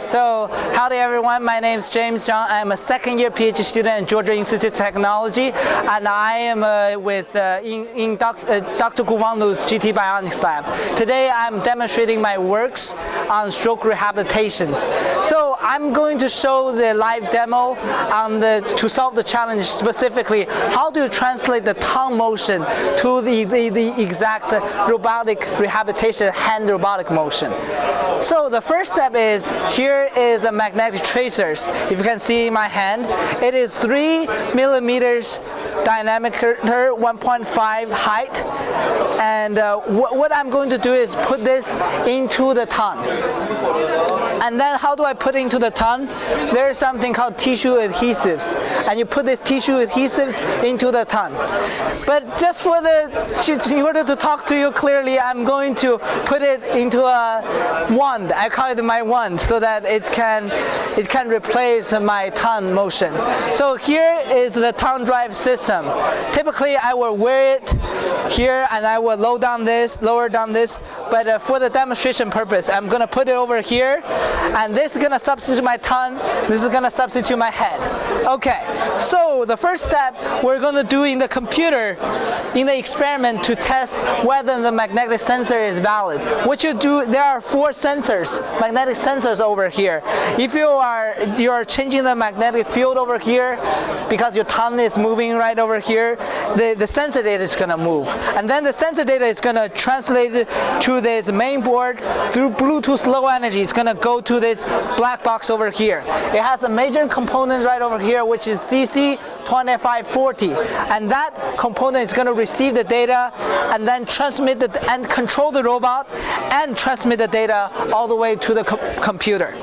So, howdy everyone, my name is Zhenxuan Zhang. I'm a second-year PhD student at Georgia Institute of Technology, and I am with Dr. Ghovanloo's GT-Bionics lab. Today I'm demonstrating my works on stroke rehabilitations. So I'm going to show the live demo on to solve the challenge, specifically how do you translate the tongue motion to the exact robotic rehabilitation, hand robotic motion. So the first step is, here is a magnetic tracers. If you can see in my hand, it is 3 millimeters diameter, 1.5 height, and what I'm going to do is put this into the tongue. And then how do I put it into the tongue? There's something called tissue adhesives, and you put this tissue adhesives into the tongue. But just in order to talk to you clearly, I'm going to put it into a wand. I call it my wand, so that it can replace my tongue motion. So here is the tongue drive system. Typically I will wear it here and I will lower down this, but for the demonstration purpose, I'm going to put it over here, and this is going to substitute my tongue, this is going to substitute my head. Okay, so the first step we're going to do in the computer, in the experiment, to test whether the magnetic sensor is valid. What you do, there are 4 sensors, magnetic sensors over here. If you are changing the magnetic field over here, because your tongue is moving right over here, the sensor data is going to move. And then the sensor data is going to translate it to this main board through Bluetooth low energy. It's going to go to this black box over here. It has a major component right over here, which is CC2540, and that component is going to receive the data and then transmit it and control the robot and transmit the data all the way to the computer.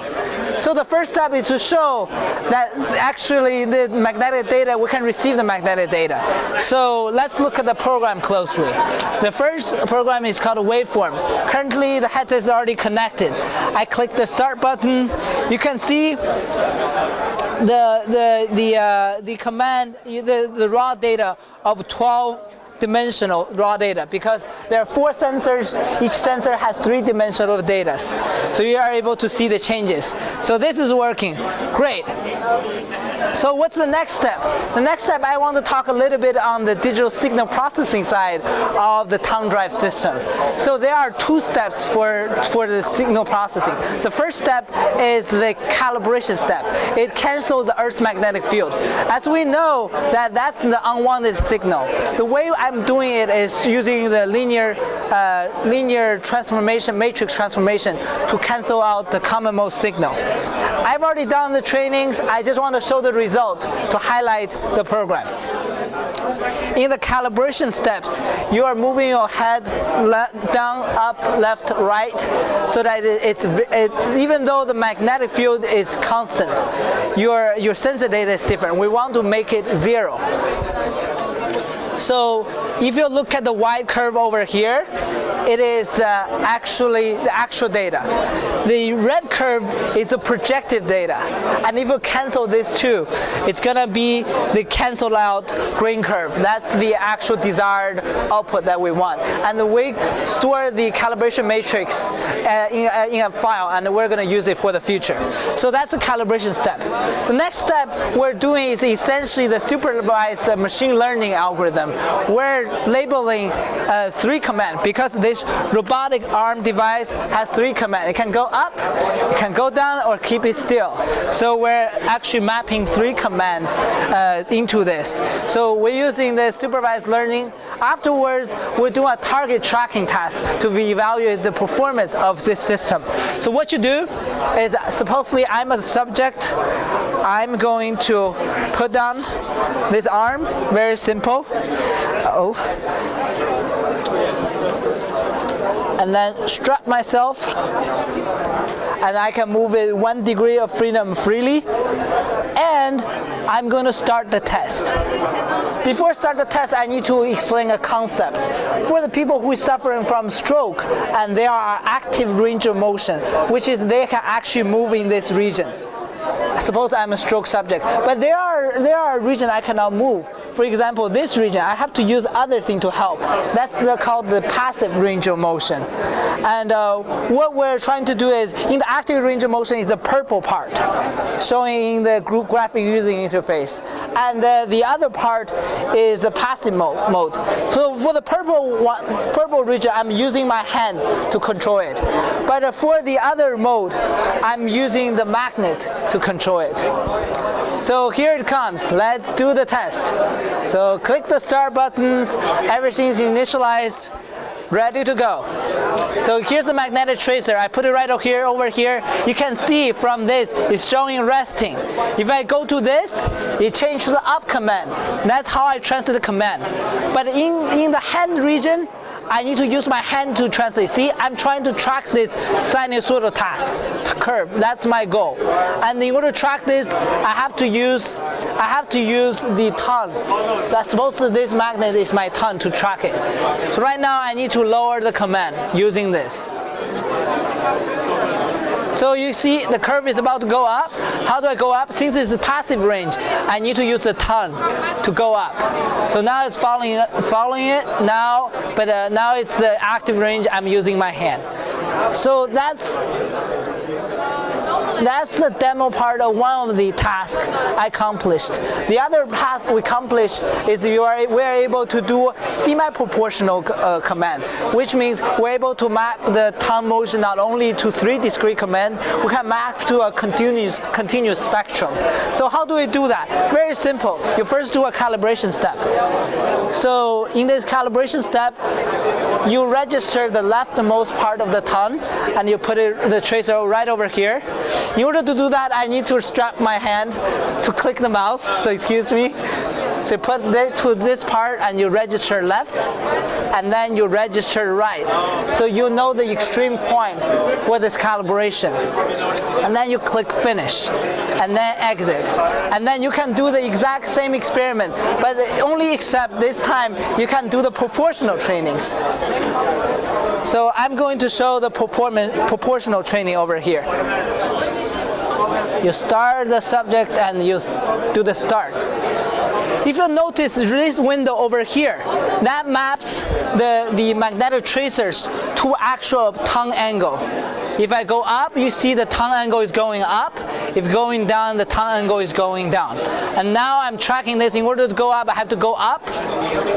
So the first step is to show that actually the magnetic data, we can receive the magnetic data. So let's look at the program closely. The first program is called waveform. Currently the headset is already connected. I click the start button. You can see the command, the raw data of 12-dimensional raw data, because there are 4 sensors, each sensor has 3-dimensional data. So you are able to see the changes. So this is working. Great. So what's the next step? The next step, I want to talk a little bit on the digital signal processing side of the tongue drive system. So there are 2 steps for the signal processing. The first step is the calibration step. It cancels the Earth's magnetic field. As we know, that's the unwanted signal. The way I'm doing it is using the linear transformation, matrix transformation, to cancel out the common mode signal. I've already done the trainings. I just want to show the result to highlight the program. In the calibration steps, you are moving your head down, up, left, right, so that even though the magnetic field is constant, your sensor data is different. We want to make it 0. So if you look at the white curve over here, it is actually the actual data. The red curve is the projected data. And if you cancel this too, it's going to be the canceled out green curve. That's the actual desired output that we want. And we store the calibration matrix in a file, and we're going to use it for the future. So that's the calibration step. The next step we're doing is essentially the supervised machine learning algorithm. We're labeling 3 commands, because this robotic arm device has 3 commands. It can go up, it can go down, or keep it still. So we're actually mapping 3 commands into this. So we're using the supervised learning. Afterwards, we're doing a target tracking task to evaluate the performance of this system. So what you do is, supposedly I'm a subject. I'm going to put down this arm, very simple. And then strap myself, and I can move it 1 degree of freedom freely, and I'm going to start the test. Before I start the test, I need to explain a concept. For the people who are suffering from stroke and they are active range of motion, which is they can actually move in this region. Suppose I'm a stroke subject, but there are regions I cannot move. for example, this region, I have to use other thing to help. That's called the passive range of motion. And what we're trying to do is, in the active range of motion is the purple part, showing in the group graphic using interface. And the other part is the passive mode. So for the purple region, I'm using my hand to control it. But for the other mode, I'm using the magnet to control it. So here it comes. Let's do the test. So click the start buttons. Everything is initialized. Ready to go. So here's the magnetic tracer. I put it right over here. You can see from this, it's showing resting. If I go to this, it changes the up command. That's how I translate the command. But in the hand region, I need to use my hand to translate. See, I'm trying to track this sinusoidal task curve. That's my goal. And in order to track this, I have to use the tongue. That's supposed to, this magnet is my tongue to track it. So right now I need to lower the command using this. So you see the curve is about to go up. How do I go up? Since it's a passive range, I need to use the tongue to go up. So now it's following it now, but now it's the active range. I'm using my hand. So that's the demo part of one of the tasks I accomplished. The other task we accomplished is we're able to do semi-proportional command, which means we're able to map the tongue motion not only to 3 discrete commands, we can map to a continuous spectrum. So how do we do that? Very simple. You first do a calibration step. So in this calibration step, you register the leftmost part of the tongue and you put the tracer right over here. In order to do that, I need to strap my hand to click the mouse, so excuse me. So you put it to this part and you register left, and then you register right. So you know the extreme point for this calibration. And then you click finish, and then exit. And then you can do the exact same experiment, but only except this time you can do the proportional trainings. So I'm going to show the proportional training over here. You start the subject and you do the start. If you notice this window over here, that maps the magnetic tracers to actual tongue angle. If I go up, you see the tongue angle is going up. If going down, the tongue angle is going down. And now I'm tracking this. In order to go up, I have to go up.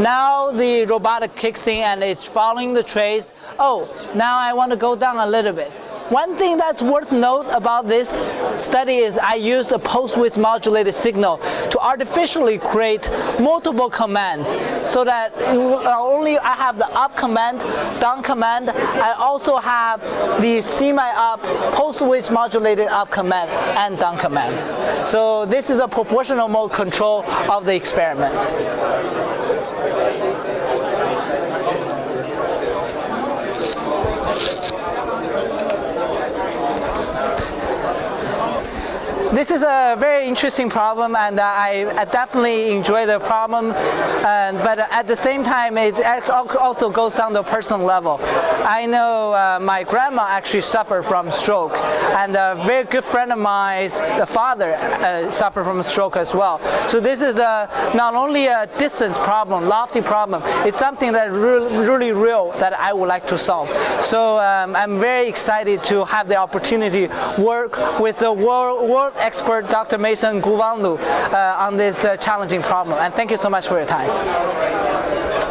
Now the robotic kicks in and it's following the trace. Oh, now I want to go down a little bit. One thing that's worth note about this study is I used a pulse-width modulated signal to artificially create multiple commands so that only I have the up command, down command, I also have the semi-up, pulse-width modulated up command and down command. So this is a proportional mode control of the experiment. This is a very interesting problem, and I definitely enjoy the problem, but at the same time it also goes down to a personal level. I know my grandma actually suffered from stroke, and a very good friend of mine's father suffered from a stroke as well. So this is not only a distance problem, lofty problem, it's something that really real that I would like to solve. So I'm very excited to have the opportunity to work with the world expert Dr. Maysam Ghovanloo on this challenging problem. And thank you so much for your time.